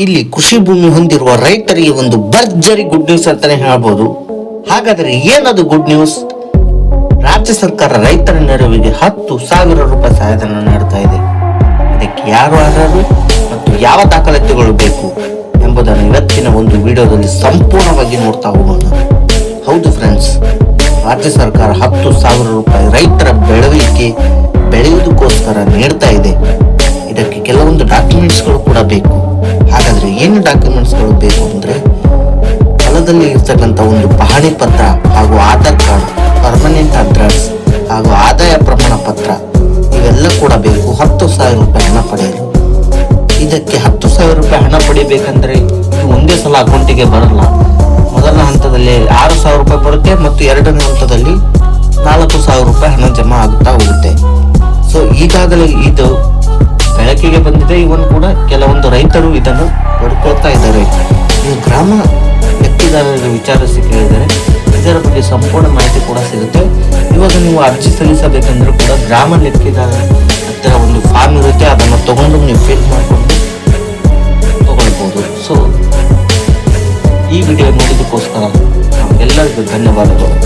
ಇಲ್ಲಿ ಕೃಷಿ ಭೂಮಿ ಹೊಂದಿರುವ ರೈತರಿಗೆ ಒಂದು ಭರ್ಜರಿ ಗುಡ್ ನ್ಯೂಸ್ ಅಂತಾನೆ ಹೇಳ್ಬೋದು. ಹಾಗಾದ್ರೆ ಏನದು ಗುಡ್ ನ್ಯೂಸ್? ರಾಜ್ಯ ಸರ್ಕಾರ ರೈತರ ನೆರವಿಗೆ 10,000 ರೂಪಾಯಿ ಸಹಾಯಧನ ನೀಡ್ತಾ ಇದೆ. ಇದಕ್ಕೆ ಯಾರು ಅರ್ಹರು ಮತ್ತು ಯಾವ ದಾಖಲಾತಿಗಳು ಬೇಕು ಎಂಬುದನ್ನು ಇವತ್ತಿನ ಒಂದು ವಿಡಿಯೋದಲ್ಲಿ ಸಂಪೂರ್ಣವಾಗಿ ನೋಡ್ತಾ ಹೋಗೋಣ. ಹೌದು ಫ್ರೆಂಡ್ಸ್, ರಾಜ್ಯ ಸರ್ಕಾರ 10,000 ರೂಪಾಯಿ ರೈತರ ಬೆಳೆಯುವುದಕ್ಕೋಸ್ಕರ ನೀಡ್ತಾ ಇದೆ. ಇದಕ್ಕೆ ಕೆಲವೊಂದು ಡಾಕ್ಯುಮೆಂಟ್ಸ್ಗಳು ಕೂಡ ಬೇಕು. ಹಾಗಾದ್ರೆ ಏನು ಡಾಕ್ಯುಮೆಂಟ್ಸ್ಗಳು ಬೇಕು ಅಂದ್ರೆ, ಹೊಲದಲ್ಲಿ ಇರ್ತಕ್ಕಂಥ ಒಂದು ಪಹಣಿ ಪತ್ರ ಹಾಗೂ ಆಧಾರ್ ಕಾರ್ಡ್, ಪರ್ಮನೆಂಟ್ ಅಡ್ರೆಸ್ ಹಾಗೂ ಆದಾಯ ಪ್ರಮಾಣ ಪತ್ರ ಇವೆಲ್ಲ ಕೂಡ ಬೇಕು 10,000 ರೂಪಾಯಿ ಹಣ ಪಡೆಯಲು. ಇದಕ್ಕೆ 10,000 ರೂಪಾಯಿ ಹಣ ಪಡಿಬೇಕಂದ್ರೆ ಒಂದೇ ಸಲ ಅಕೌಂಟಿಗೆ ಬರಲ್ಲ. ಮೊದಲ ಹಂತದಲ್ಲಿ 6,000 ರೂಪಾಯಿ ಬರುತ್ತೆ ಮತ್ತು ಎರಡನೇ ಹಂತದಲ್ಲಿ 4,000 ರೂಪಾಯಿ ಹಣ ಜಮಾ ಆಗುತ್ತಾ ಹೋಗುತ್ತೆ. ಸೊ ಈಗಾಗಲೇ ಇದು ಬೆಳಕಿಗೆ ಬಂದಿದೆ. ಇವನ್ ಕೂಡ ಕೆಲವೊಂದು ರೈತರು ಇದನ್ನು ಪಡ್ಕೊಳ್ತಾ ಇದ್ದಾರೆ. ನೀವು ಗ್ರಾಮ ಲೆಕ್ಕಿದಾರರಿಗೆ ವಿಚಾರಿಸಿ ಕೇಳಿದರೆ ಇದರ ಬಗ್ಗೆ ಸಂಪೂರ್ಣ ಮಾಹಿತಿ ಕೂಡ ಸಿಗುತ್ತೆ. ಇವಾಗ ನೀವು ಅರ್ಜಿ ಸಲ್ಲಿಸಬೇಕಂದ್ರೆ ಕೂಡ ಗ್ರಾಮ ಲೆಕ್ಕಿದಾರ ಹತ್ತಿರ ಒಂದು ಫಾರ್ಮ್ ಇರುತ್ತೆ, ಅದನ್ನು ತಗೊಂಡು ನೀವು ಫಿಲ್ ಮಾಡಿಕೊಂಡು ತಗೊಳ್ಬಹುದು. ಸೊ ಈ ವಿಡಿಯೋ ನೋಡಿದಕ್ಕೋಸ್ಕರ ಎಲ್ಲರಿಗೂ ಧನ್ಯವಾದಗಳು.